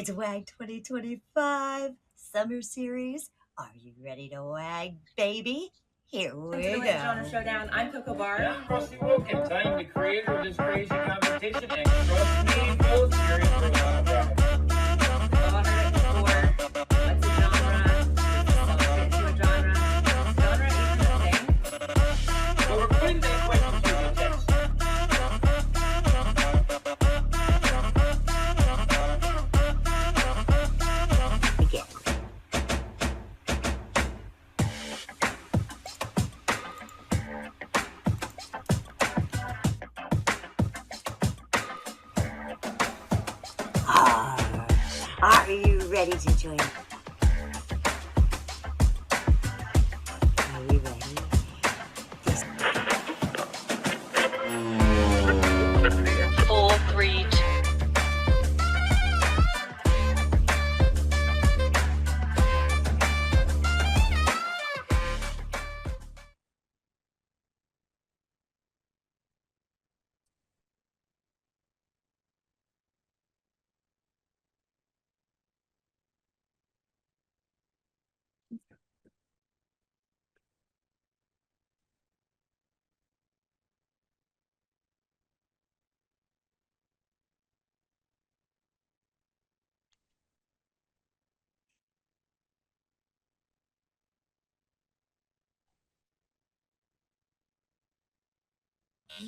It's WAG 2025 Summer Series. Are you ready to WAG, baby? Here we go. Genre Showdown. I'm Coco Barr. And I'm Rusty Wilkins. I am the creator of this crazy competition, and trust me, folks, you're in for a lot of ride. Oh, I heard it before. What's a genre? Does it fit into a genre? Genre even a thing? So we're putting that question to the test. Begin. Are you ready to join? Are you ready? 4, 3, 2.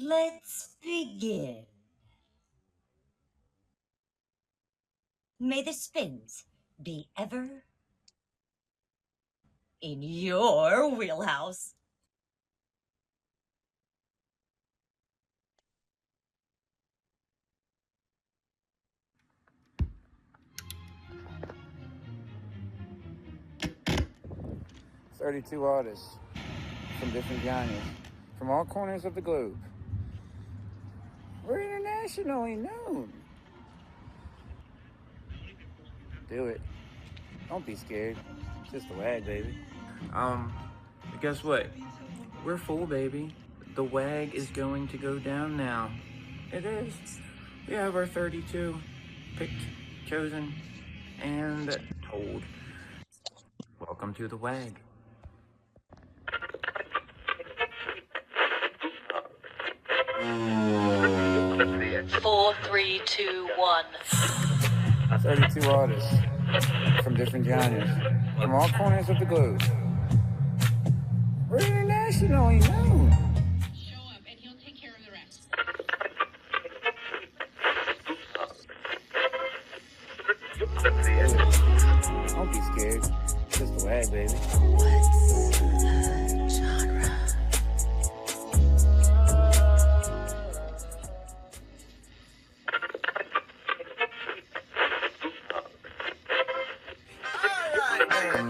Let's begin. May the spins be ever in your wheelhouse. "32 artists from different genres, from all corners of the globe. We're internationally known. Do it. Don't be scared. It's just a WAG, baby." Guess what? We're full, baby. The WAG is going to go down now. It is. We have our 32 picked, chosen, and told. Welcome to the WAG. Four, 3, 2, 1. 32 artists from different genres, from all corners of the globe. We're internationally known. Show up and he'll take care of the rest. Don't be scared. It's just a WAG, baby. What's the genre?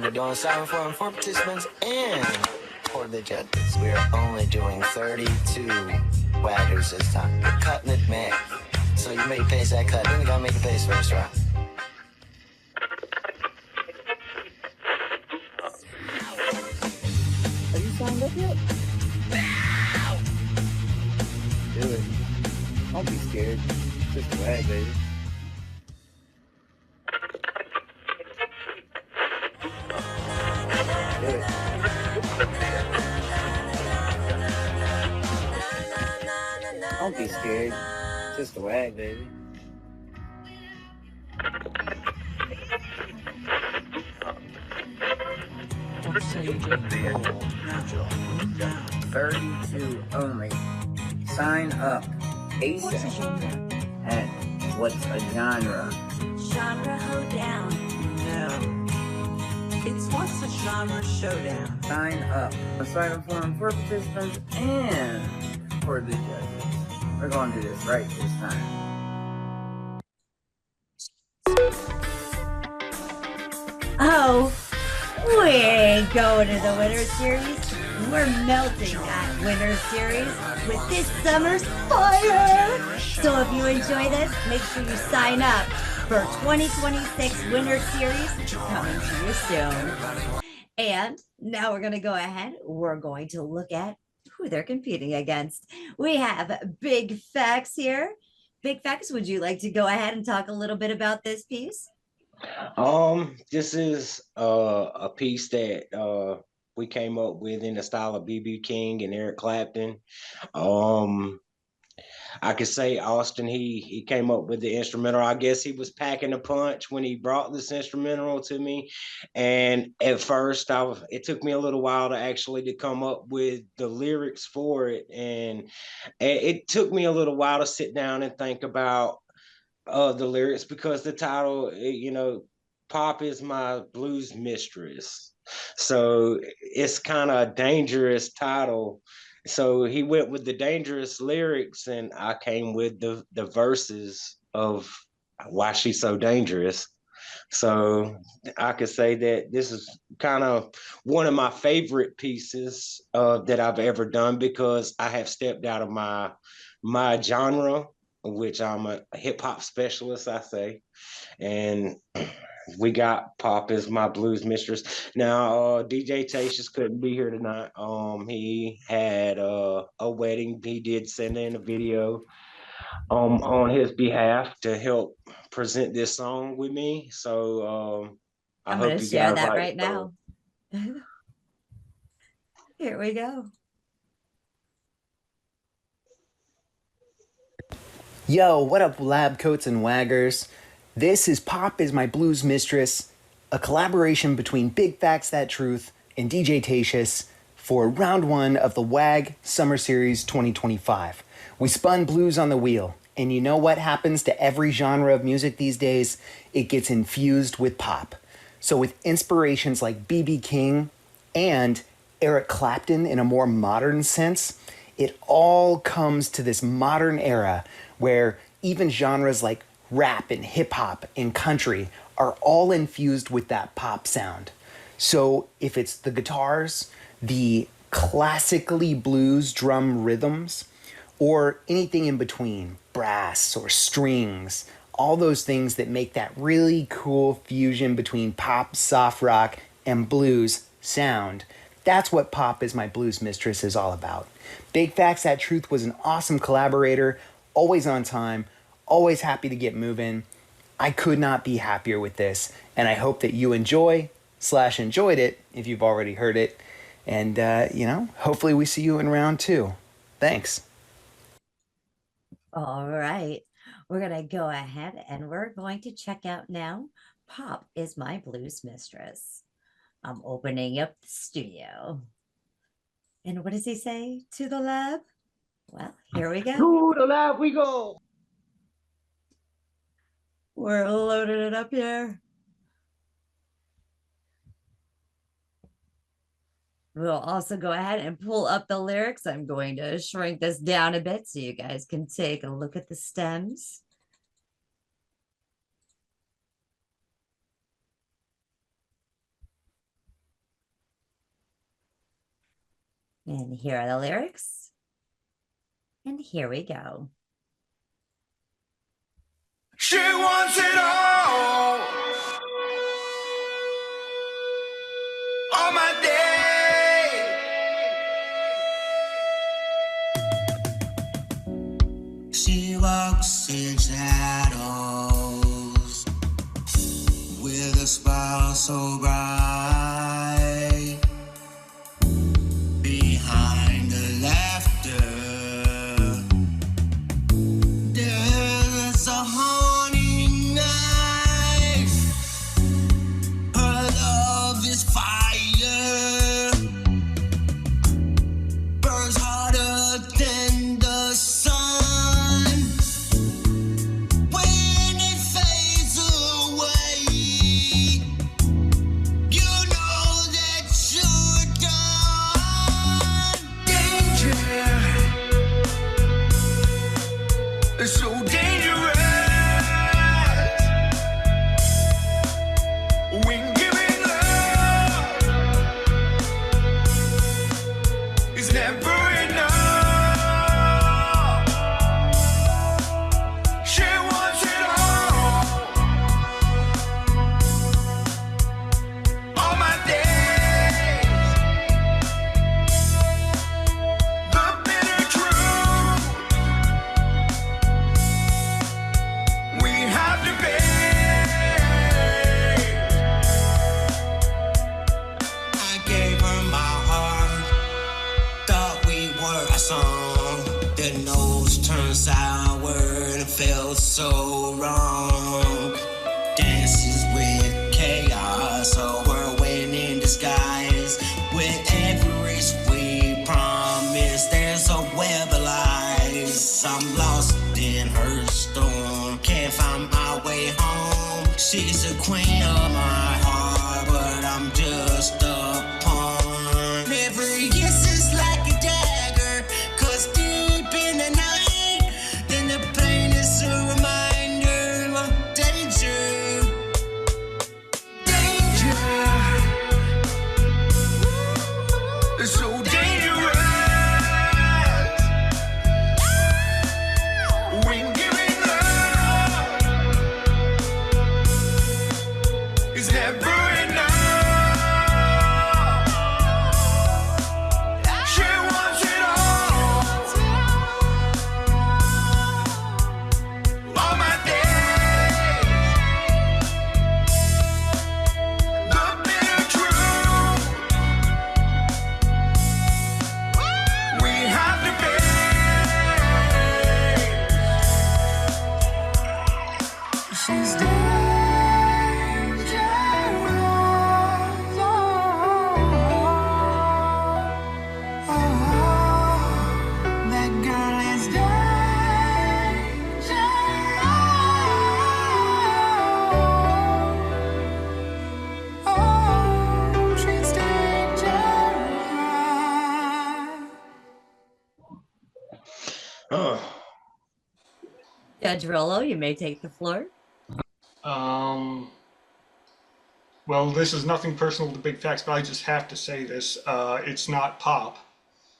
We're doing 7 for participants and for the judges. We are only doing 32 waggers this time. We're cutting it, man. So you make pace that cut, then you gotta make a pace first, right? Have you signed up yet? Do it. Don't be scared. It's just a WAG, baby. Do it. Don't be scared. It's just a WAG, baby. Don't say you didn't roll. Now, 32 only. Sign up ASAP. And what's a genre? Genre hoedown. no. It's What's a Genre Showdown. Sign up. A sign-up form for participants and for the judges. We're going to do this right this time. Oh, we ain't going to the Winter Series. We're melting that Winter Series with this summer's fire. So if you enjoy this, make sure you sign up for 2026 Winter Series coming to you soon. And now we're going to go ahead. We're going to look at who they're competing against. We have Big Fax here. Big Fax, would you like to go ahead and talk a little bit about this piece? This is a piece that we came up with in the style of BB King and Eric Clapton. Um, I could say Austin, he came up with the instrumental. I guess he was packing a punch when he brought this instrumental to me. And at first it took me a little while to come up with the lyrics for it. And it took me a little while to sit down and think about the lyrics because the title, Pop is my blues mistress. So it's kind of a dangerous title. So he went with the dangerous lyrics, and I came with the verses of why she's so dangerous. So I could say that this is kind of one of my favorite pieces that I've ever done because I have stepped out of my genre, which I'm a hip hop specialist, I say, and we got Pop is my blues mistress. Now, DJ Tatius couldn't be here tonight. He had a wedding. He did send in a video on his behalf to help present this song with me. So I I'm hope going to you share guys that like right now. Here we go. Yo, what up, lab coats and waggers? This is Pop is My Blues Mistress, a collaboration between BigFaxThaTruth and DJ Tatius for round 1 of the WAG Summer Series 2025. We spun blues on the wheel, and you know what happens to every genre of music these days? It gets infused with pop. So with inspirations like B.B. King and Eric Clapton in a more modern sense, it all comes to this modern era where even genres like rap and hip hop and country are all infused with that pop sound. So if it's the guitars, the classically blues drum rhythms, or anything in between, brass or strings, all those things that make that really cool fusion between pop, soft rock, and blues sound, that's what Pop is My Blues Mistress is all about. BigFaxThaTruth was an awesome collaborator, always on time, always happy to get moving. I could not be happier with this, and I hope that you enjoyed it if you've already heard it. And, hopefully we see you in round 2. Thanks. All right. We're going to go ahead and we're going to check out now Pop is My Blues Mistress. I'm opening up the studio. And what does he say? To the lab? Well, here we go. To the lab we go. We're loading it up here. We'll also go ahead and pull up the lyrics. I'm going to shrink this down a bit so you guys can take a look at the stems. And here are the lyrics. And here we go. She wants it all on my day. She walks in shadows with a smile so bright. Behind the laughter, there's a haunting knife. Her love is fire, burns harder than the sun. When it fades away, so wrong. Dances with chaos, a whirlwind in disguise. With every risk we promise, there's a web of lies. I'm lost in her storm, can't find my way home. She's the queen of my heart, but I'm just a pawn. Every kiss is like a dagger, 'cause deep in the night, then the pain is a reminder of danger. Danger. It's so dangerous. When giving love is never enough. She wants it all my days. The bitter truth we have to face. She's dangerous. That girl is dangerous. She's dangerous. Judge Rollo, you may take the floor. Well, this is nothing personal to Big Fax, but I just have to say this. It's not pop,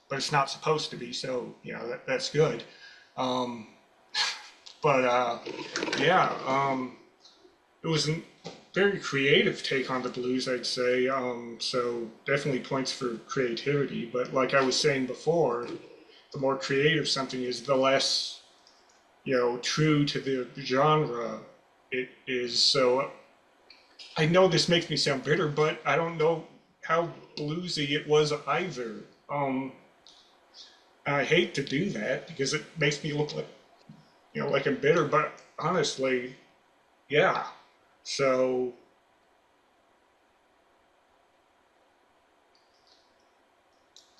but it's not supposed to be, so, you know, that's good. It was a very creative take on the blues, I'd say. So definitely points for creativity. But like I was saying before, the more creative something is, the less, you know, true to the genre it is. So I know this makes me sound bitter, but I don't know how bluesy it was either. I hate to do that because it makes me look like, you know, like I'm bitter, but honestly, yeah. So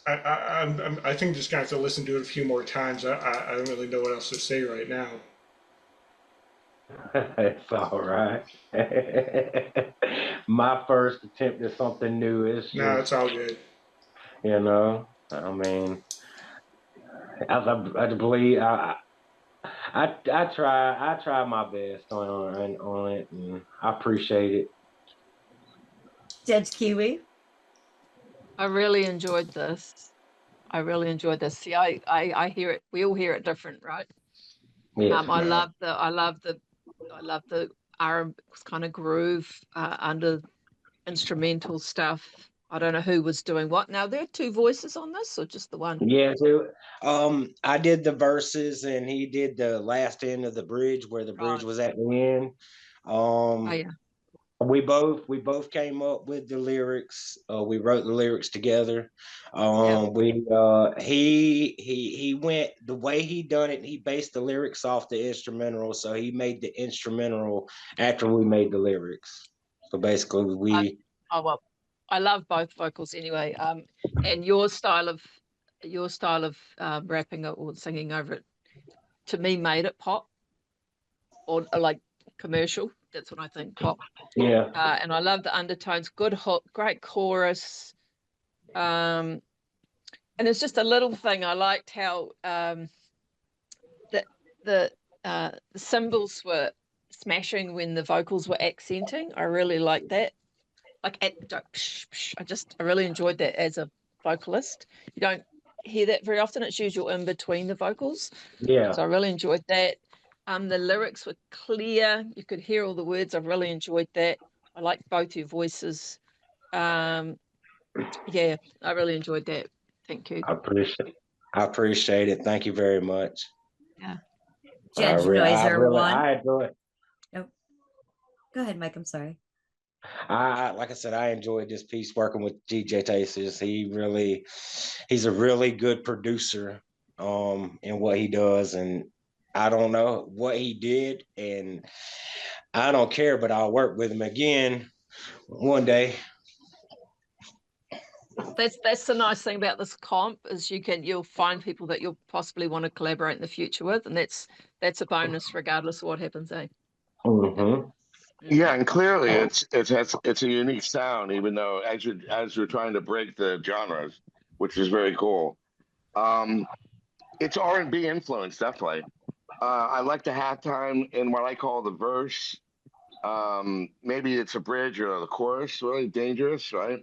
I think I'm just gonna have to listen to it a few more times. I don't really know what else to say right now. It's all right. My first attempt at something new is just, No, it's all good. You know, I mean, as I believe I try my best on it, and I appreciate it. Judge Kiwi. I really enjoyed this. See, I hear it. We all hear it different, right? Yes, I ma'am. love the R kind of groove under instrumental stuff. I don't know who was doing what. Now there are two voices on this, or just the one? Yeah, so, I did the verses, and he did the last end of the bridge where the bridge was at the end. Oh yeah. We both came up with the lyrics. We wrote the lyrics together. He went the way he done it. He based the lyrics off the instrumental, so he made the instrumental after we made the lyrics. So basically, I love both vocals anyway. And your style of rapping or singing over it, to me, made it pop or like commercial. That's what I think, pop. Yeah. And I love the undertones. Good hook, great chorus. And it's just a little thing. I liked how the cymbals were smashing when the vocals were accenting. I really liked that. Like I really enjoyed that as a vocalist. You don't hear that very often. It's usually in between the vocals. Yeah. So I really enjoyed that. The lyrics were clear. You could hear all the words. I really enjoyed that. I liked both your voices. Yeah, I really enjoyed that. Thank you. I appreciate it. Thank you very much. Yeah. Judge Noiser one. I enjoy it. Oh. Go ahead, Mike. I'm sorry. Like I said, I enjoyed this piece working with DJ Taces. He's a really good producer in what he does, and I don't know what he did, and I don't care, but I'll work with him again one day. That's the nice thing about this comp is you'll find people that you'll possibly want to collaborate in the future with, and that's a bonus regardless of what happens, eh? Mm-hmm. Yeah, and clearly it's a unique sound, even though as you're trying to break the genres, which is very cool. It's R&B influence, definitely. I like the halftime and what I call the verse. Maybe it's a bridge or the chorus. Really dangerous, right?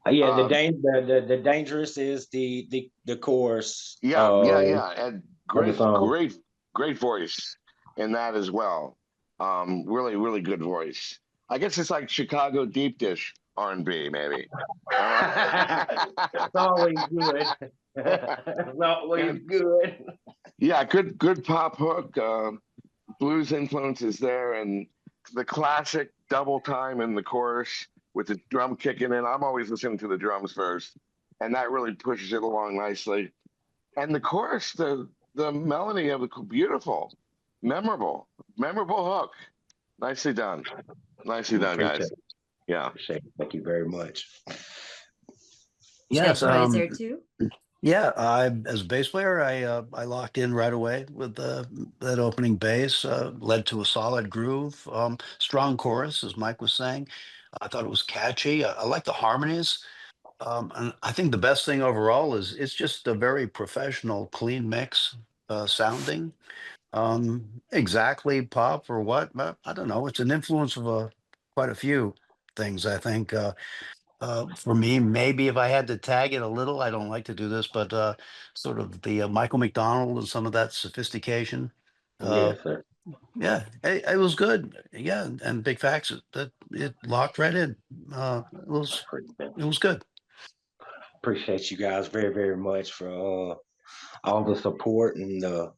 Yeah, the dangerous is the chorus. Yeah, and song. great voice in that as well. Really good voice. I guess it's like Chicago deep dish R&B, maybe. It's always good. It's always good. Yeah, good pop hook. Blues influences there, and the classic double time in the chorus with the drum kicking in. I'm always listening to the drums first, and that really pushes it along nicely. And the chorus, the melody of the beautiful, memorable hook. Nicely done, guys. Yeah, thank you very much. Yes, there too. Yeah, as a bass player, I locked in right away with that opening bass. Led to a solid groove, strong chorus, as Mike was saying. I thought it was catchy. I like the harmonies, and I think the best thing overall is it's just a very professional, clean mix sounding. Exactly pop or what? I don't know. It's an influence of quite a few things, I think. For me, maybe if I had to tag it a little, I don't like to do this, but sort of the Michael McDonald and some of that sophistication. Yes, sir. Yeah, it was good. Yeah, and Big Facts that it locked right in. It was good. Appreciate you guys very, very much for all the support and the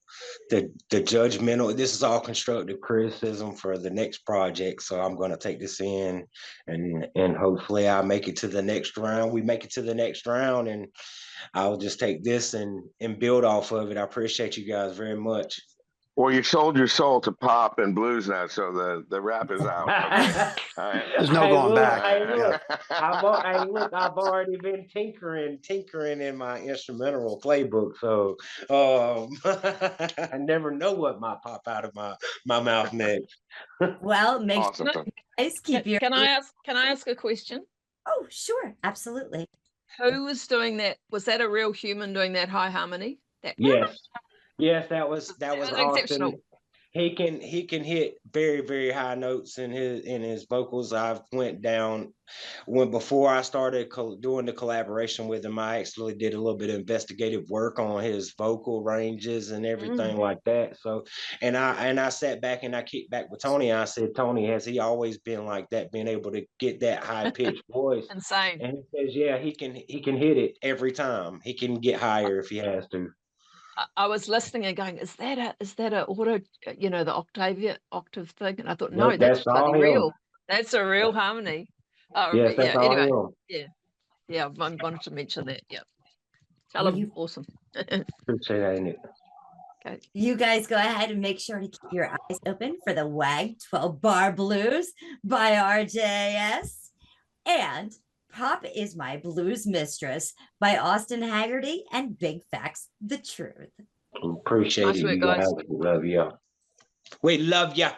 judgmental. This is all constructive criticism for the next project. So I'm going to take this in, and hopefully I make it to the next round. We make it to the next round, and I'll just take this and build off of it. I appreciate you guys very much. Well, you sold your soul to pop and blues now, so the rap is out. Okay. All right. There's no going back. I've already been tinkering in my instrumental playbook, so I never know what might pop out of my mouth next. Well, make awesome. sure guys keep your. Can I ask a question? Oh, sure, absolutely. Who was doing that? Was that a real human doing that high harmony? Yes, that was exceptional. Austin. He can hit very, very high notes in his vocals. Before I started doing the collaboration with him, I actually did a little bit of investigative work on his vocal ranges and everything like that. So, and I sat back and I kicked back with Tony. I said, Tony, has he always been like that, being able to get that high pitched voice? Insane. And he says, yeah, he can hit it every time. He can get higher if he has to. I was listening and going, is that a auto, the octave thing? And I thought, no, that's bloody real. That's a real harmony. Yes, that's all anyway, him. yeah, I wanted to mention that. Yeah. Tell him, awesome. Appreciate that, Nick. Okay. You guys go ahead and make sure to keep your eyes open for the WAG 12 Bar Blues by RJS. And Pop is My Blues Mistress by Austin Haggerty and BigFaxThaTruth. Appreciate it, you guys. We love you. We love you.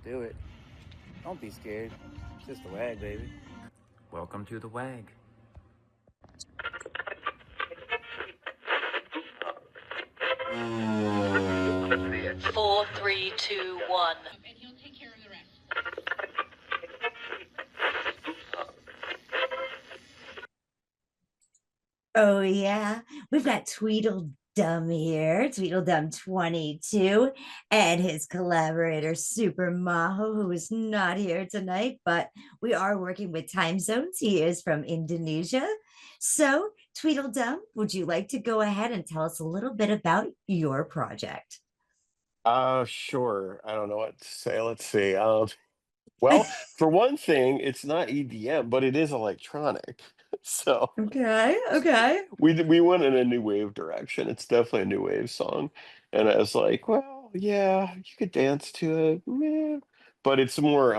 Do it. Don't be scared. It's just the WAG, baby. Welcome to the WAG. Four, three, two, one. And he'll take care of the rest. Oh yeah, we've got Tweedledum here, Tweedledum 22, and his collaborator Super Maho, who is not here tonight, but we are working with time zones. He is from Indonesia. So Tweedledum, would you like to go ahead and tell us a little bit about your project? Sure. I don't know what to say. Let's see. Well, for one thing, it's not EDM, but it is electronic. So Okay. we went in a new wave direction. It's definitely a new wave song. And I was like, well, yeah, you could dance to it, meh. But it's more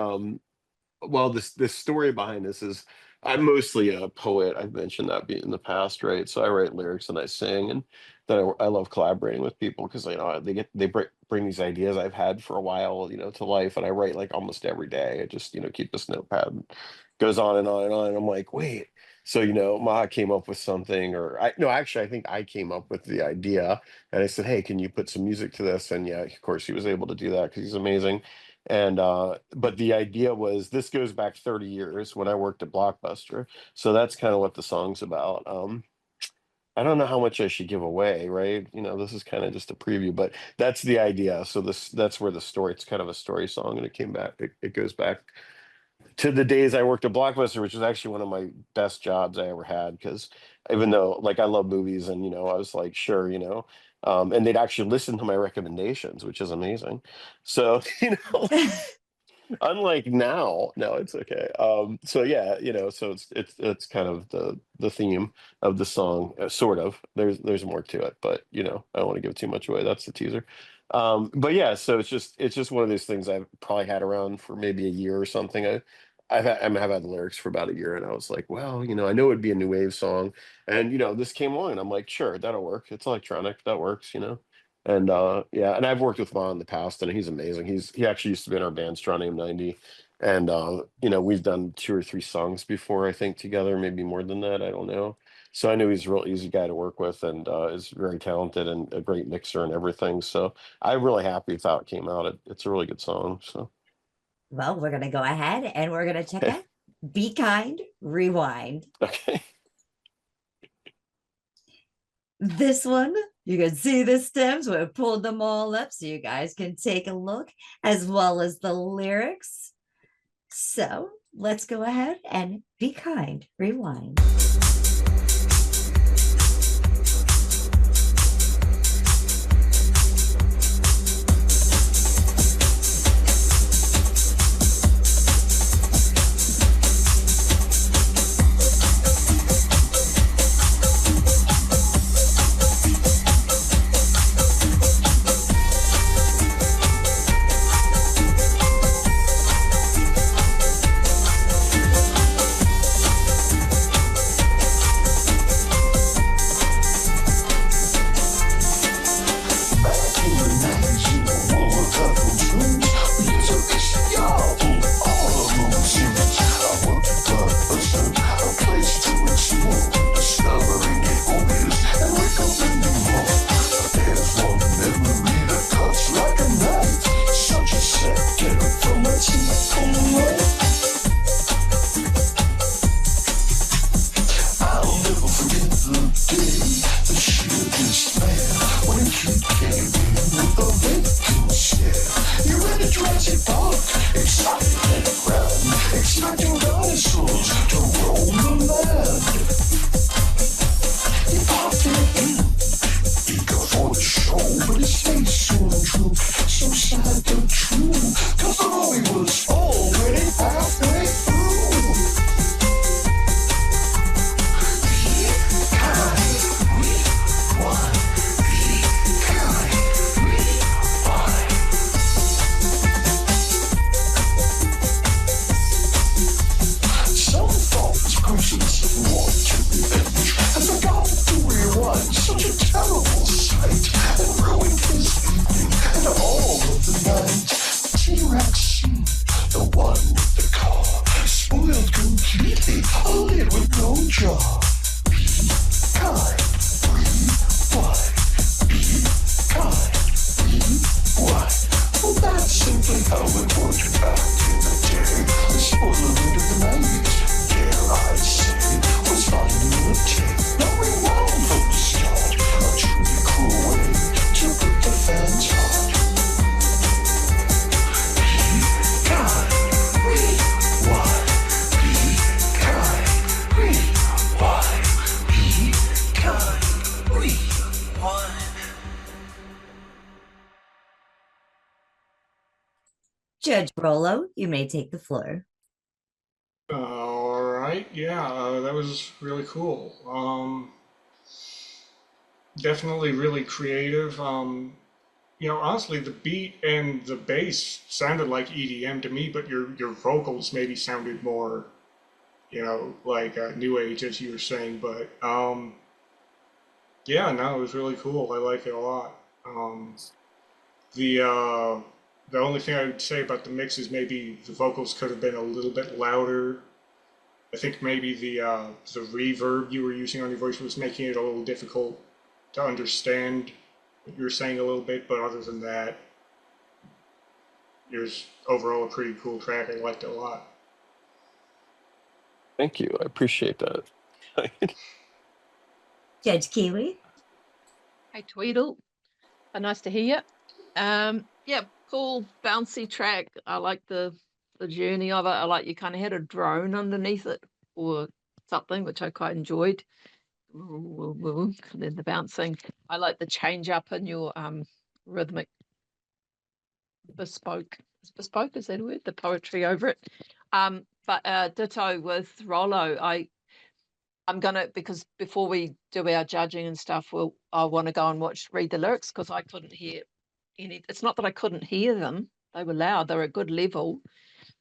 well, this story behind this is I'm mostly a poet. I've mentioned that in the past, right? So I write lyrics and I sing, and then I love collaborating with people because they bring these ideas I've had for a while, to life, and I write like almost every day. I just keep this notepad, and goes on and on and on. And I'm like, wait. So Ma came up with something, or I no, actually, I think I came up with the idea, and I said, hey, can you put some music to this? And yeah, of course, he was able to do that because he's amazing. And but the idea was this goes back 30 years when I worked at Blockbuster. So that's kind of what the song's about. I don't know how much I should give away, right? This is kind of just a preview, but that's the idea. So that's where the story, it's kind of a story song, and it goes back to the days I worked at Blockbuster, which was actually one of my best jobs I ever had. Because even though like I love movies, and I was like, sure, and they'd actually listen to my recommendations, which is amazing. So, unlike now, no, it's okay. So yeah, so it's kind of the theme of the song, sort of. There's more to it, but I don't want to give too much away. That's the teaser. But yeah, so it's just one of those things I've probably had around for maybe a year or something. I've had the lyrics for about a year, and I was like, well, I know it'd be a new wave song, and this came along, and I'm like, sure, that'll work. It's electronic, that works. And yeah, and I've worked with Ma in the past, and he's amazing. He actually used to be in our band Strontium 90, and we've done 2 or 3 songs before, I think, together, maybe more than that. I don't know. So I know he's a real easy guy to work with, and is very talented and a great mixer and everything. So I'm really happy with how it came out. It's a really good song. So Well, we're gonna go ahead and we're gonna check out Be Kind, Rewind. okay. This one, you can see the stems. We pulled them all up so you guys can take a look, as well as the lyrics. So let's go ahead and Be Kind, Rewind. Judge Rollo, you may take the floor. All right, yeah, that was really cool. Definitely really creative. Honestly, the beat and the bass sounded like EDM to me, but your vocals maybe sounded more, like new age, as you were saying. But yeah, no, it was really cool. I like it a lot. The uh, the only thing I would say about the mix is maybe the vocals could have been a little bit louder. I think maybe the reverb you were using on your voice was making it a little difficult to understand what you were saying a little bit, but other than that, it was overall a pretty cool track. I liked it a lot. Thank you. I appreciate that. Judge Kiwi. Hey, Tweedle. Nice to hear you. Yeah, cool, bouncy track. I like the journey of it. I like you kind of had a drone underneath it or something, which I quite enjoyed. And then the bouncing. I like the change up in your rhythmic bespoke. Bespoke, is that a word? The poetry over it. But ditto with Rollo. I'm gonna, because before we do our judging and stuff, I want to go and read the lyrics because I couldn't hear any. It's not that I couldn't hear them; they were loud. They were at good level,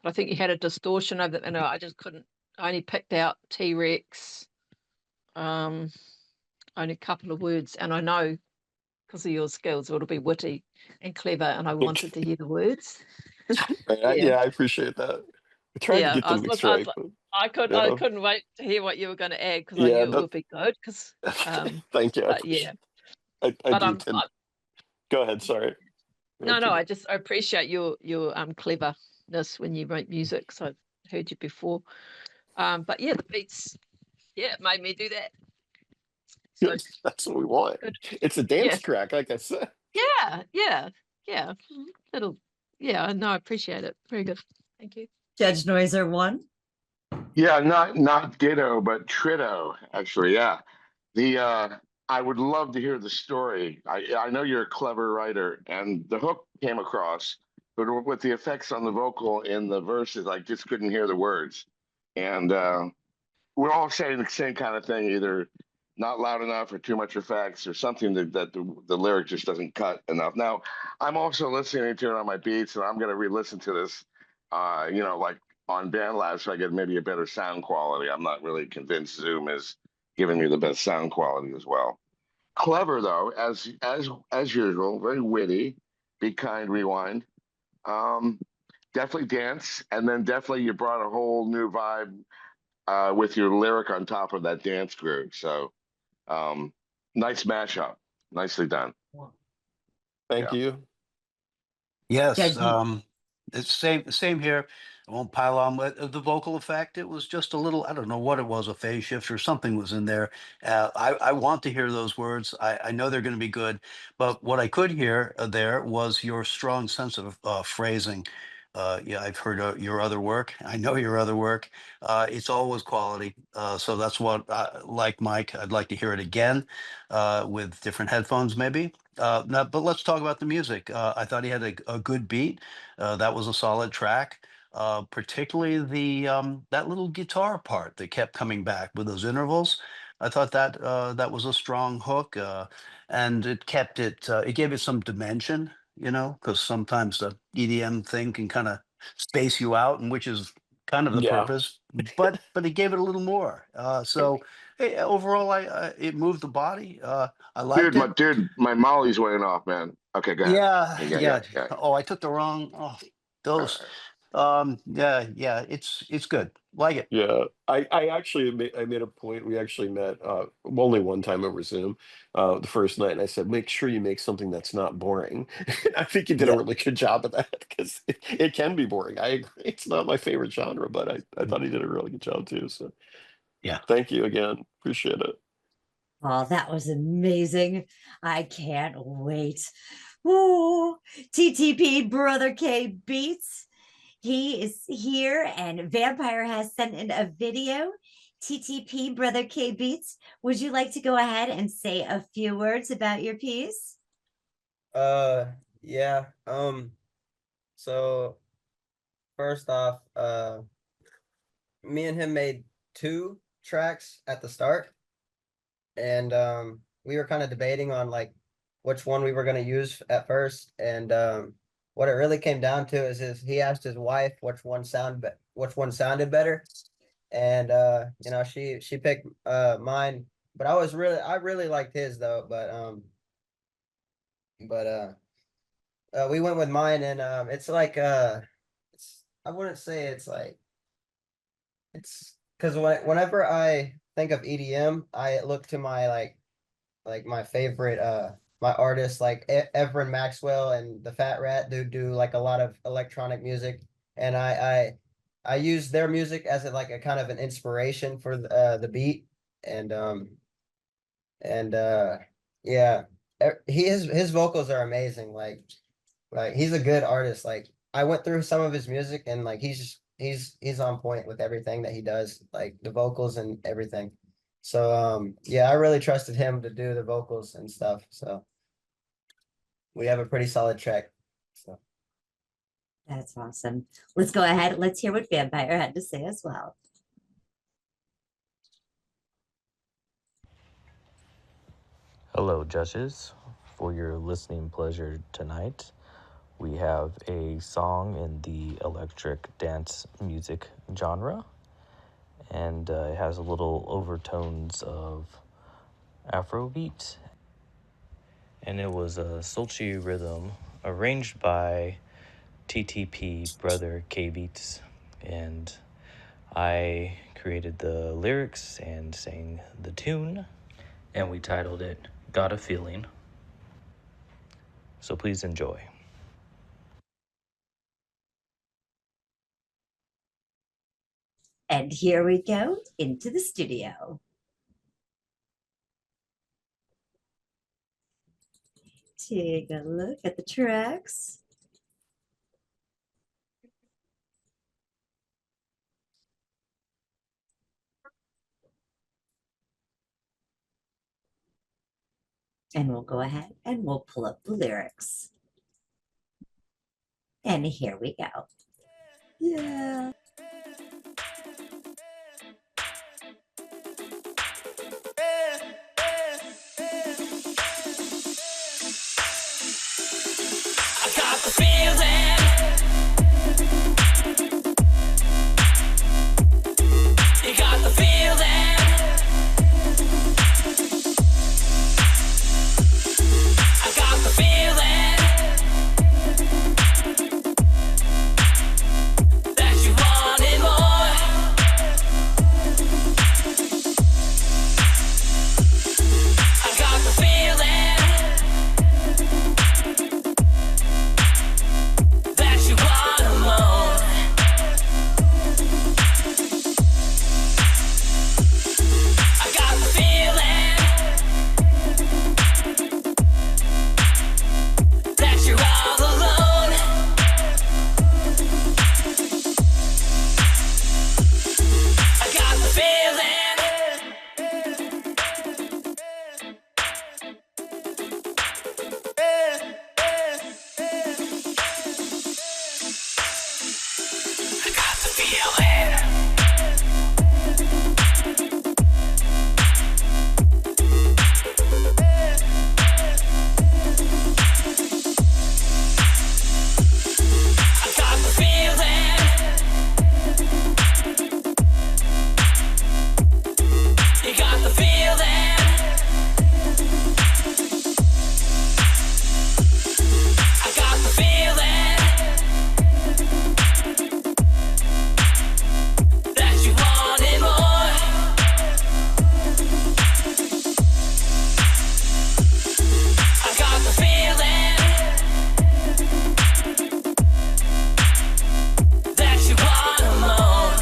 but I think you had a distortion over them, and I just couldn't. I only picked out T-Rex, only a couple of words, and I know because of your skills, it'll be witty and clever, and I wanted to hear the words. Yeah, I appreciate that. I tried to get the mix right. I couldn't wait to hear what you were going to add because I Yeah, knew it would be good. Because thank you. yeah, I do tend. Go ahead. Sorry. No, I appreciate your cleverness when you write music. Because I've heard you before. But yeah, the beats, it made me do that. So, that's what we want. Good. It's a dance track, like I said. Yeah. No, I appreciate it. Very good. Thank you. Judge Noiser 1. Yeah, not ditto, but tritto, actually. Yeah. I would love to hear the story. I know you're a clever writer, and the hook came across, but with the effects on the vocal in the verses, I just couldn't hear the words. And we're all saying the same kind of thing, either not loud enough or too much effects or something that the lyric just doesn't cut enough. Now, I'm also listening to it on my beats, and I'm going to re-listen to this, like on BandLab, so I get maybe a better sound quality. I'm not really convinced Zoom is giving me the best sound quality as well. Clever though, as usual, very witty. Be kind, rewind. Definitely dance, and then definitely you brought a whole new vibe with your lyric on top of that dance groove. So nice mashup. Nicely done. Thank you. Yes, it's same here. I won't pile on, but the vocal effect, it was just a little, I don't know what it was, a phase shift or something was in there. I want to hear those words. I know they're going to be good, but what I could hear there was your strong sense of phrasing. Yeah, I've heard your other work. I know your other work. It's always quality. So that's what, like Mike, I'd like to hear it again with different headphones, maybe. Now, but let's talk about the music. I thought he had a good beat. That was a solid track. Particularly that little guitar part that kept coming back with those intervals. I thought that was a strong hook, and it kept it. It gave it some dimension, because sometimes the EDM thing can kind of space you out, and which is kind of the purpose. But it gave it a little more. So hey, overall, it moved the body. I liked it. Dude, my Molly's weighing off, man. Okay, go ahead. Yeah. Oh, I took the wrong. Oh, those. Yeah. It's good. Like it. Yeah, I actually made a point. We actually met only one time over Zoom the first night, and I said, make sure you make something that's not boring. I think you did a really good job of that because it can be boring. I agree. It's not my favorite genre, but I thought he did a really good job too. So yeah, thank you again. Appreciate it. Oh, that was amazing. I can't wait. Woo! TTP Brother K Beats. He is here, and Vampire has sent in a video. TTP Brother K Beats, would you like to go ahead and say a few words about your piece? Yeah. So first off, me and him made 2 tracks at the start, and we were kind of debating on like which one we were going to use at first, and what it really came down to is he asked his wife which one sounded better, and you know, she picked mine, but I really liked his though, but we went with mine, and it's like I wouldn't say it's like it's because whenever I think of EDM, I look to my like my favorite my artists like Everin Maxwell and the Fat Rat do like a lot of electronic music, and I use their music as like a kind of an inspiration for the beat, and and yeah, his vocals are amazing. Like he's a good artist. Like I went through some of his music, and like he's on point with everything that he does, like the vocals and everything. So yeah, I really trusted him to do the vocals and stuff. So we have a pretty solid track. So That's awesome. Let's go ahead. Let's hear what Vampire had to say as well. Hello, judges. For your listening pleasure tonight, we have a song in the electric dance music genre, and it has a little overtones of Afrobeat, and it was a sultry rhythm arranged by TTP brother K Beats, and I created the lyrics and sang the tune, and we titled it Got a Feeling. So please enjoy. And here we go into the studio. Take a look at the tracks. And we'll go ahead and we'll pull up the lyrics. And here we go. Yeah. I got the feeling. You got the feeling. I got the feeling that you wanted more. I got the feeling that you want more. I got the feeling that you're all alone. I got the feeling. I got the feeling. I got the feeling. You got the feeling. I got the feeling that you wanted more. I got the feeling that you want more.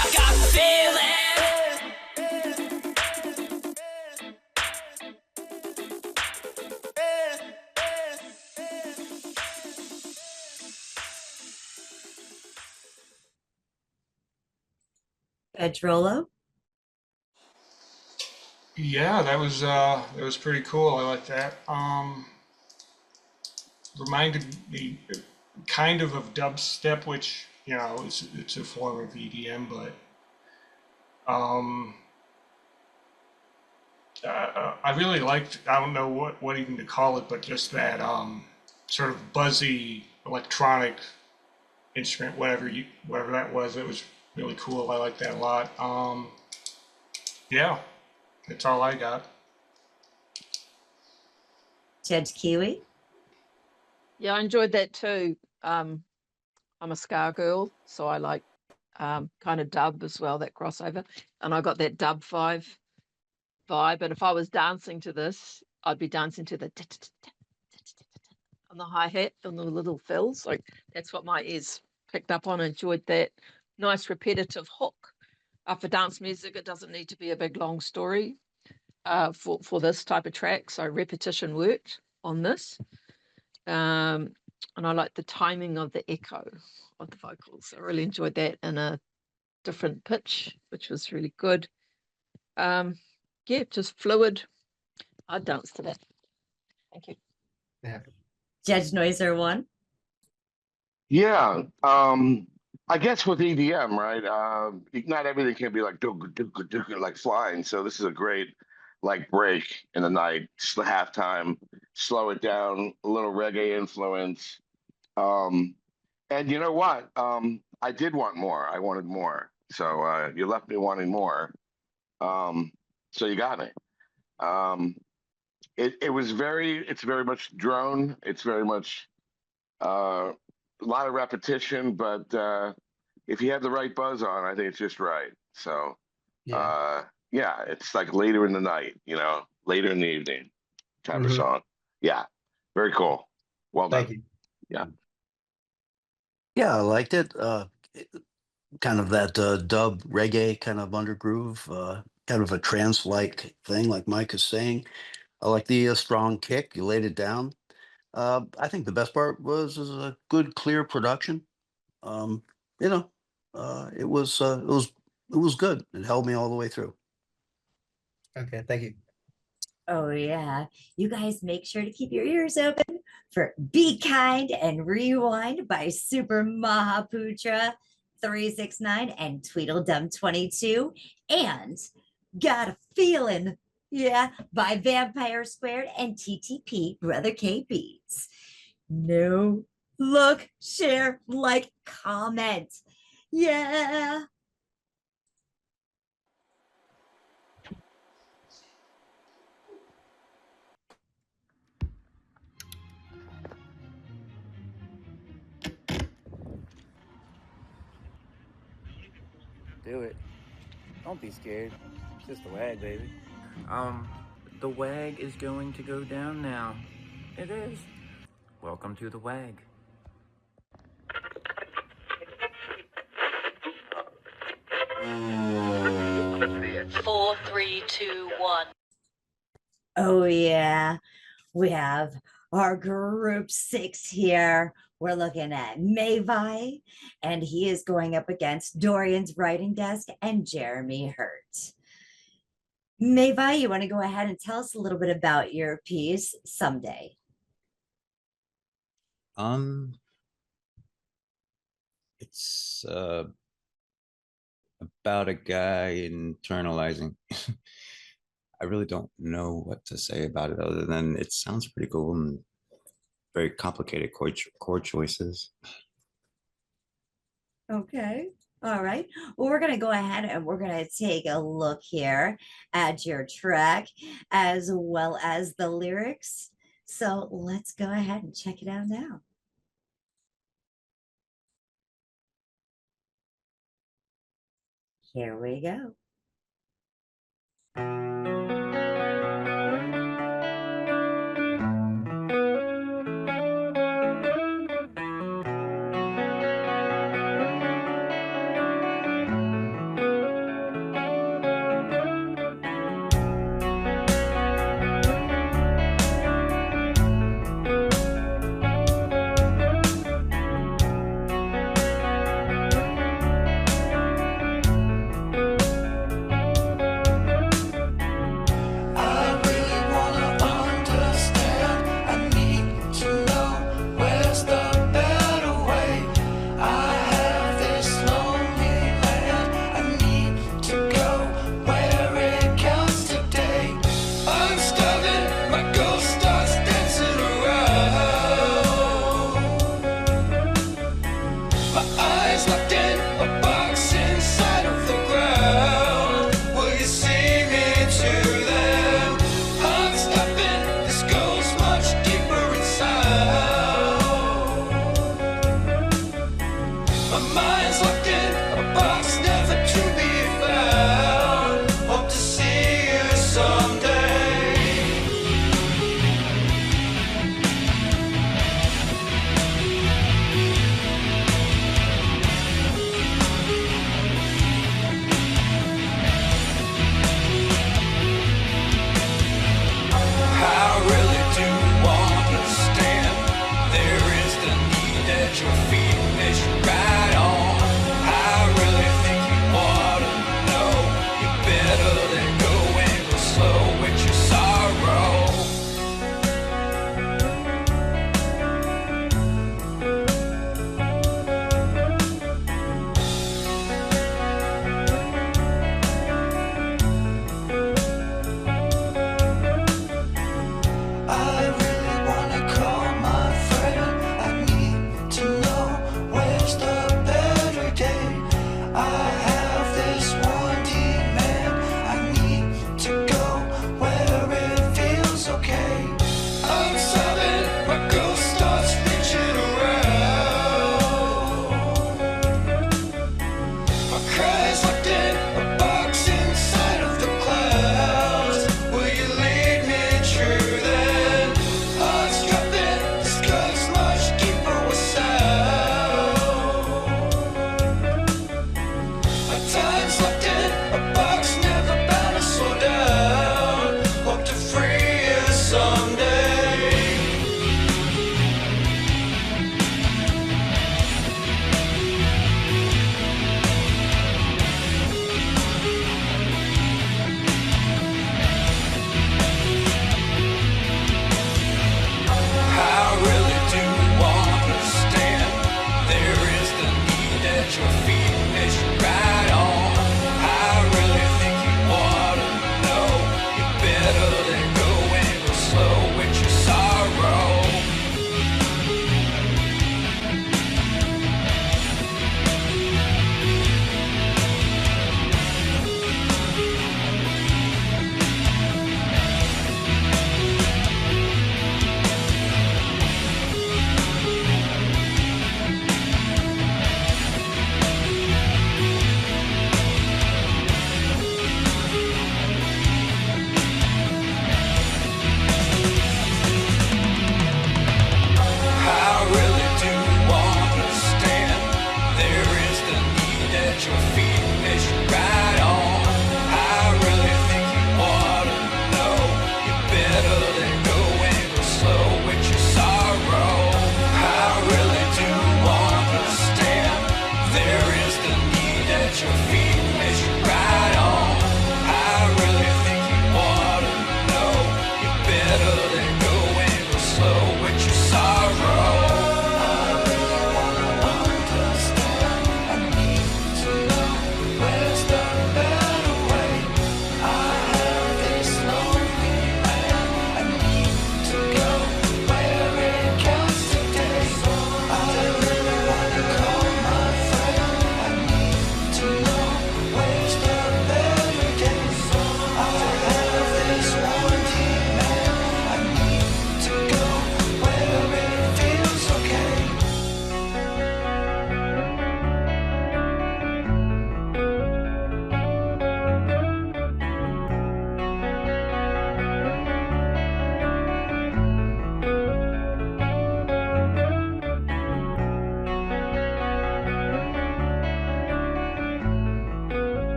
I got the feeling. Pedrolo. Yeah, that was pretty cool. I like that. reminded me kind of dubstep, which, you know, it's a form of EDM, but I really liked, I don't know what even to call it, but just that sort of buzzy electronic instrument, whatever that was. It was really cool. I like that a lot. Yeah, that's all I got. Judge Kiwi? Yeah, I enjoyed that too. I'm a ska girl, so I like kind of dub as well, that crossover. And I got that dub 5 vibe. And if I was dancing to this, I'd be dancing to the on the hi-hat, on the little fills. Like that's what my ears picked up on. Enjoyed that nice repetitive hook. For dance music, it doesn't need to be a big long story for this type of track. So repetition worked on this. And I like the timing of the echo of the vocals. I really enjoyed that in a different pitch, which was really good. Yeah, just fluid. I'd dance to that. Thank you. Yeah. Judge Noiser 1? Yeah, I guess with EDM, right? Not everything can be like like flying. So this is a great like break in the night, just the halftime, slow it down, a little reggae influence. And you know what? I did want more. I wanted more. So you left me wanting more. So you got me. It's very much drone. It's very much a lot of repetition, but if you have the right buzz on, I think it's just right. So yeah, it's like later in the night, you know, later in the evening type of song. Yeah, very cool. Well done. Thank you. Yeah. Yeah, I liked it. Kind of that dub reggae kind of undergroove, kind of a trance-like thing, like Mike is saying. I like the strong kick. You laid it down. I think the best part was a good, clear production. You know, it was good. It held me all the way through. Okay, thank you. Oh yeah, you guys make sure to keep your ears open for Be Kind and Rewind by Super Mahaputra 369 and Tweedledum 22, and Got a Feeling, yeah, by Vampire Squared and TTP Brother K Beats. No, look, share, like, comment. Yeah. Do it. Don't be scared. It's just the WAG, baby. The WAG is going to go down now. It is. Welcome to the WAG. Four, three, two, one. Oh yeah, we have our group 6 here. We're looking at Mayvai, and he is going up against Daurians Writing Desk and Jeremy Hurt. Mayvai, you want to go ahead and tell us a little bit about your piece, Someday? It's about a guy internalizing. I really don't know what to say about it other than it sounds pretty cool and very complicated chord choices. Okay. All right. Well, we're going to go ahead and we're going to take a look here at your track as well as the lyrics. So let's go ahead and check it out now. Here we go.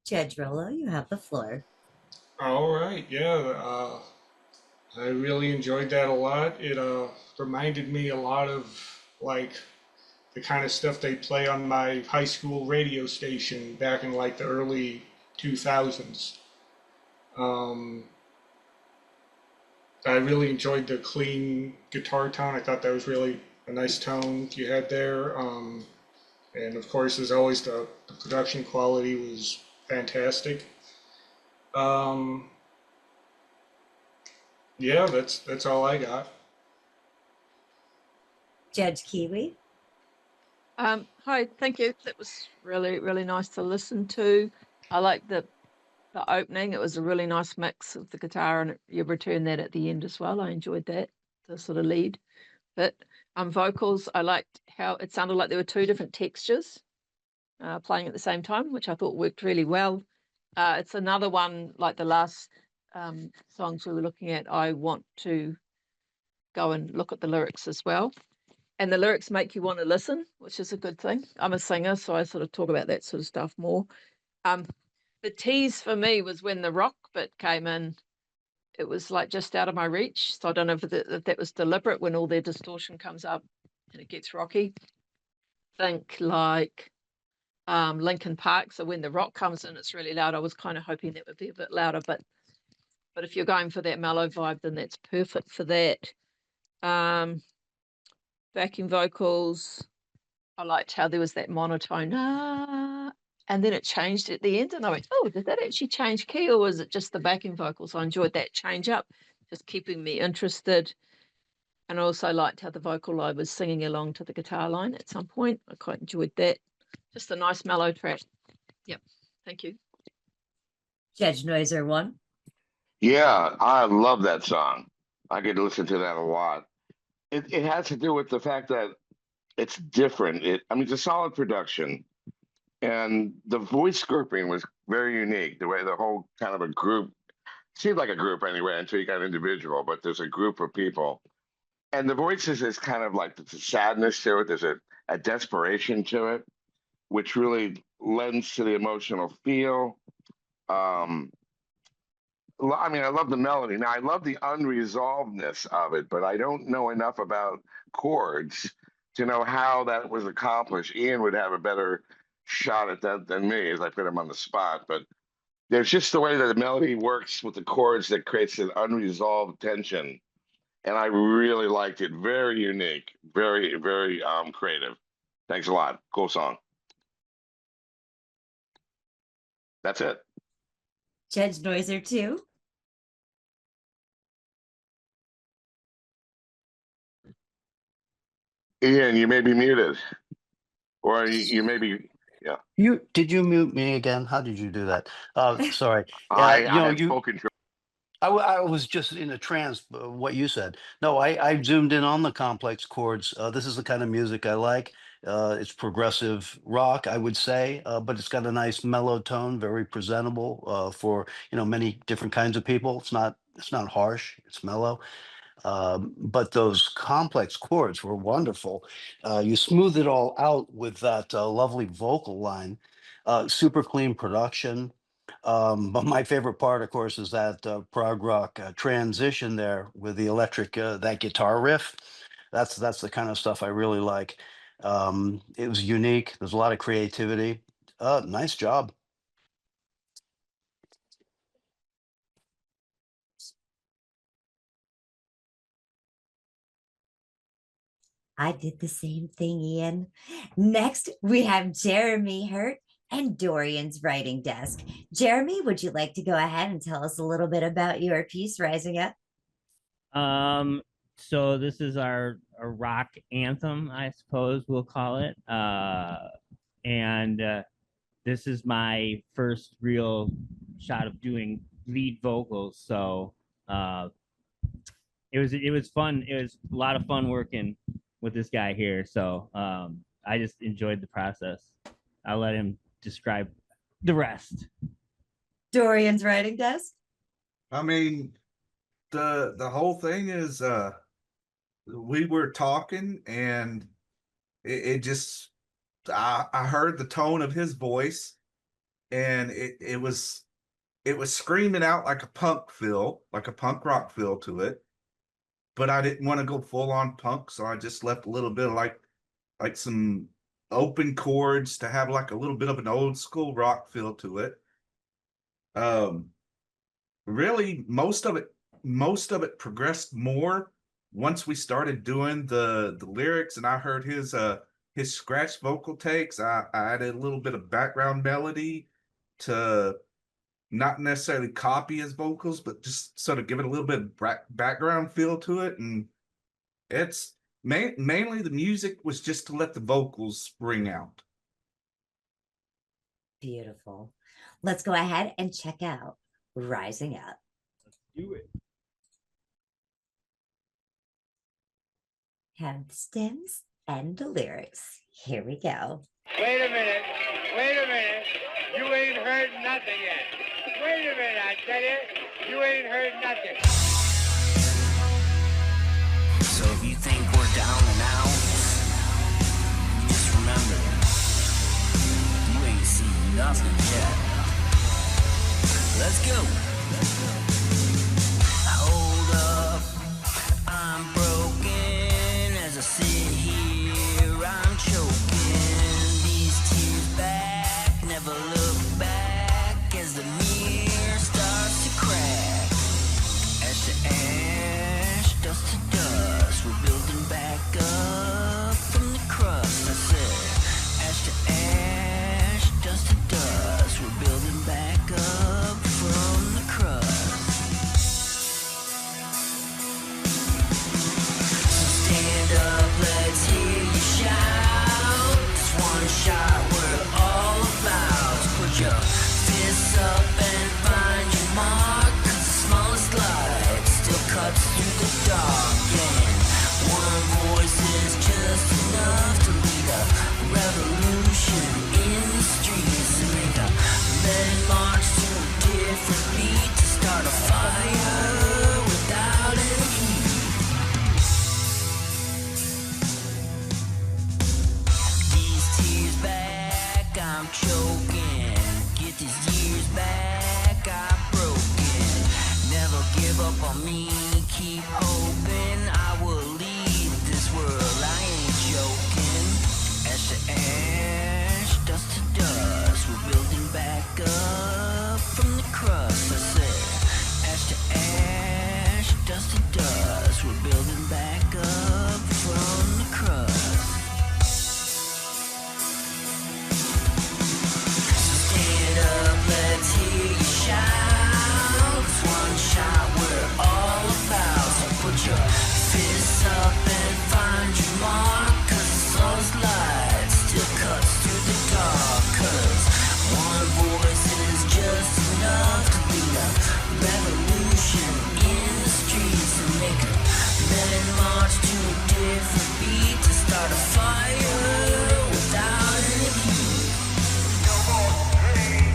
Judge Rollo, you have the floor. All right, yeah, I really enjoyed that a lot. It reminded me a lot of like the kind of stuff they play on my high school radio station back in like the early 2000s. Um, I really enjoyed the clean guitar tone. I thought that was really a nice tone you had there. And of course, as always, the production quality was fantastic. Um, yeah, that's all I got. Judge Kiwi. Hi, thank you. That was really, really nice to listen to. I like the opening. It was a really nice mix of the guitar, and you return that at the end as well. I enjoyed that, the sort of lead. But vocals, I liked how it sounded like there were two different textures playing at the same time, which I thought worked really well. It's another one like the last songs we were looking at. I want to go and look at the lyrics as well. And the lyrics make you want to listen, which is a good thing. I'm a singer, so I sort of talk about that sort of stuff more. The tease for me was when the rock bit came in. It was like just out of my reach. So I don't know if that was deliberate when all their distortion comes up and it gets rocky. Think like Linkin Park. So when the rock comes in, it's really loud. I was kind of hoping that would be a bit louder, but if you're going for that mellow vibe, then that's perfect for that. Backing vocals, I liked how there was that monotone, and then it changed at the end, and I went, oh, did that actually change key, or was it just the backing vocals? I enjoyed that change up, just keeping me interested. And I also liked how the vocal line was singing along to the guitar line at some point. I quite enjoyed that. Just a nice mellow track. Yep. Thank you. Judge Noiser 1. Yeah, I love that song. I get to listen to that a lot. It has to do with the fact that it's different. I mean, it's a solid production, and the voice grouping was very unique. The way the whole kind of a group seemed like a group anyway until you got individual, but there's a group of people, and the voices is kind of like there's a sadness to it. There's a desperation to it, which really lends to the emotional feel. I mean, I love the melody. Now, I love the unresolvedness of it, but I don't know enough about chords to know how that was accomplished. Ian would have a better shot at that than me, as I put him on the spot. But there's just the way that the melody works with the chords that creates an unresolved tension. And I really liked it. Very unique, very, very creative. Thanks a lot. Cool song. That's it. Judge Noiser 2. Ian, you may be muted, or you may be, yeah. Did you mute me again? How did you do that? Sorry. I You know, had full control. I was just in a trance. What you said. No, I zoomed in on the complex chords. This is the kind of music I like. It's progressive rock, I would say, but it's got a nice mellow tone, very presentable for many different kinds of people. It's not harsh. It's mellow. But those complex chords were wonderful. You smooth it all out with that lovely vocal line, super clean production. But my favorite part, of course, is that prog rock transition there with the electric, that guitar riff. That's the kind of stuff I really like. It was unique. There's a lot of creativity. Nice job. I did the same thing, Ian. Next, we have Jeremy Hurt and Daurians Writing Desk. Jeremy, would you like to go ahead and tell us a little bit about your piece, Rising Up? So this is our rock anthem, I suppose we'll call it. And this is my first real shot of doing lead vocals. So it was fun. It was a lot of fun working with this guy here. So I just enjoyed the process. I'll let him describe the rest. Daurians Writing Desk. I mean, the whole thing is we were talking and it just I heard the tone of his voice and it was screaming out like a punk feel, like a punk rock feel to it. But I didn't want to go full on punk, so I just left a little bit of like some open chords to have like a little bit of an old school rock feel to it. Really, most of it progressed more once we started doing the lyrics, and I heard his scratch vocal takes. I added a little bit of background melody to not necessarily copy his vocals, but just sort of give it a little bit of background feel to it. And it's mainly the music was just to let the vocals ring out. Beautiful. Let's go ahead and check out Rising Up. Let's do it. Have the stems and the lyrics. Here we go. Wait a minute. You ain't heard nothing yet. Wait a minute, I tell you ain't heard nothing. So if you think we're down and out, just remember, you ain't seen nothing yet. Let's go. Hold up, I'm broken as I sit here, I'm choking. These tears back, never look back as the mirror starts to crack. Ash to ash, dust to dust, we're building back up from the crust. I said, ash to ash, dust to dust, we're building back up from the crust. So stand up, let's hear you shout. It's one shot we're all about. Put your fists up and find your mark, 'cause the smallest light still cuts through the dark. And one voice is just enough to lead a revolution in the streets, and make a men march to a different beat, to start a fire without any heat. These tears back, I'm choking. Get these years back, I'm broken. Never give up on me, keep hoping I will lead this world, I ain't joking. Ash to ash, dust to dust, we're building back up from the crust. I said, ash to ash, dust to dust, we're building back up from the crust. So stand up, let's hear you shout. It's one shot we're all about. So put your fists up and find your mark, 'cause the slowest light still cuts through the dark. 'Cause one voice is just enough to lead a revolution in the streets, and make a men march to a different beat, to start a fire without any heat. No more pain,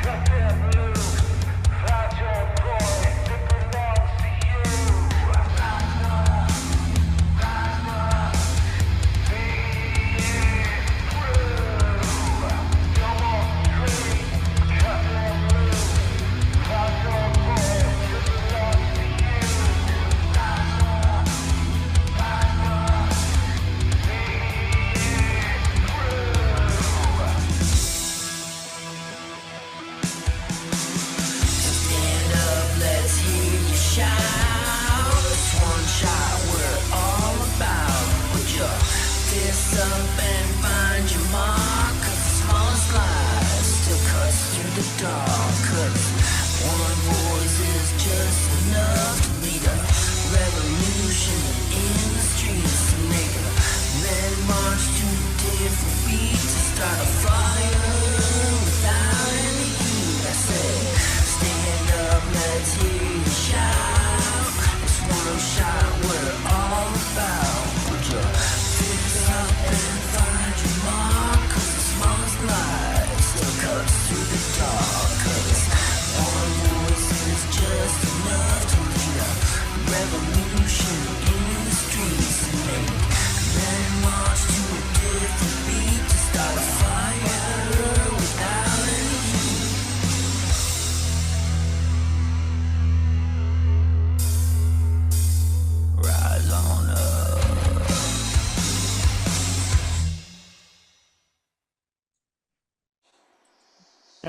cut them loose. Find your boy, it belongs to you. Rise up, be through. No more pain, cut them loose. Find your boy, it belongs to you. Rise up, be So stand up, let's hear you shout. It's one shot we're all about. Put your fists up and find your mark, 'cause the smallest light still cuts through the dark. 'Cause one voice is just enough to lead a revolution in the streets, to make a men march to a different beat, to start a fire without any heat. I say, stand up, let's hear you shout. It's one shot we're all about. Put your fists up and find your mark, 'cause the smallest light still cuts through the dark. 'Cause one voice is just enough to lead a revolution in the streets, and make men march to a different beat, to start a fire without any heat.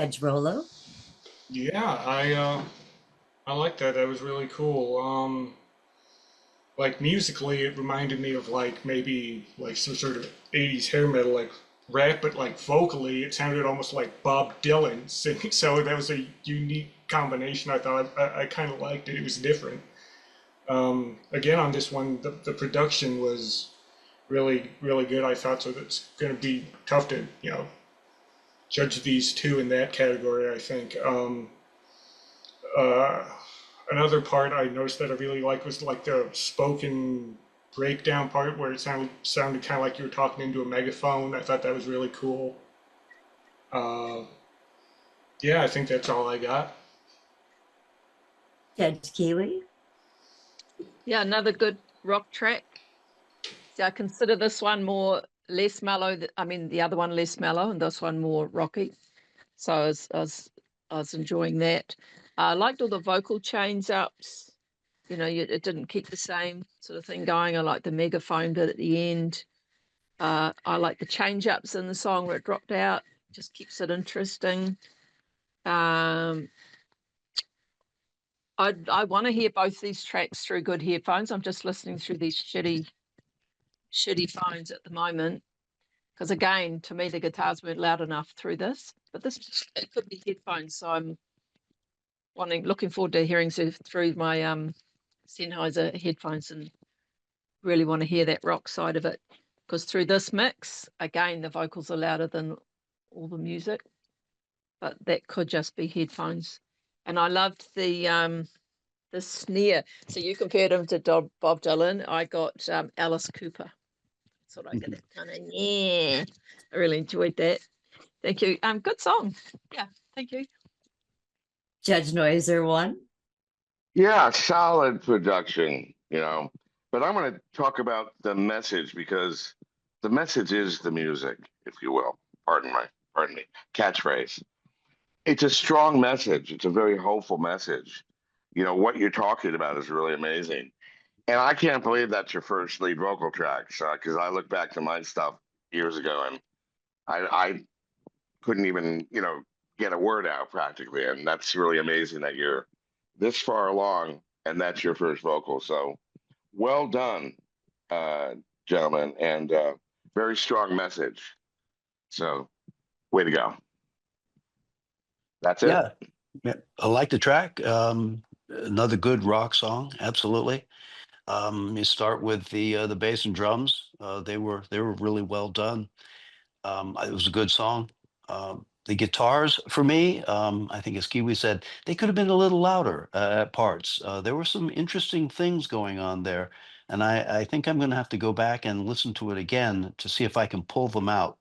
Edge Rolo. Yeah, I like that. That was really cool. Like musically, it reminded me of like maybe like some sort of 80s hair metal, like rap, but like vocally, it sounded almost like Bob Dylan singing. So that was a unique combination. I thought I kind of liked it. It was different. Again, on this one, the production was really, really good. I thought so. That's going to be tough to, judge these two in that category, I think. Another part I noticed that I really liked was like the spoken breakdown part where it sounded kind of like you were talking into a megaphone. I thought that was really cool. Yeah, I think that's all I got. Judge Kiwi. Yeah, another good rock track. So I consider this one less mellow. I mean, the other one less mellow, and this one more rocky. So I was enjoying that. I liked all the vocal change ups. It didn't keep the same sort of thing going. I like the megaphone bit at the end. I like the change ups in the song where it dropped out. Just keeps it interesting. I want to hear both these tracks through good headphones. I'm just listening through these shitty phones at the moment. Because again, to me, the guitars weren't loud enough through this. But it could be headphones. So I'm looking forward to hearing through my Sennheiser headphones and really want to hear that rock side of it. Because through this mix, again, the vocals are louder than all the music. But that could just be headphones. And I loved the snare. So you compared him to Bob Dylan. I got Alice Cooper. That's what I get. That kind of yeah. I really enjoyed that. Thank you. Good song. Yeah. Thank you. Judge Noiser 1. Yeah, solid production, But I'm going to talk about the message because the message is the music, if you will. Pardon me, catchphrase. It's a strong message. It's a very hopeful message. What you're talking about is really amazing. And I can't believe that's your first lead vocal track, because I look back to my stuff years ago and I couldn't even, get a word out practically. And that's really amazing that you're this far along and that's your first vocal. So well done, gentlemen, and very strong message. So way to go. That's it. Yeah, I like the track. Another good rock song, absolutely. You start with the bass and drums. They were really well done. It was a good song. The guitars, for me, I think as Kiwi said, they could have been a little louder at parts. There were some interesting things going on there, and I think I'm going to have to go back and listen to it again to see if I can pull them out.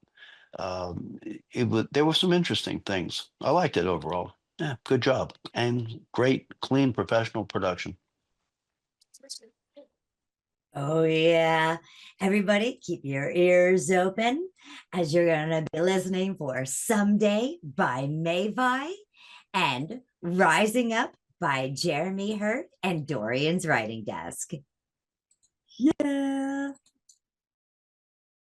There were some interesting things. I liked it overall. Yeah, good job and great, clean, professional production. Oh, yeah. Everybody, keep your ears open as you're going to be listening for Someday by Mayvai and Rising Up by Jeremy Hurt and Daurians Writing Desk. Yeah.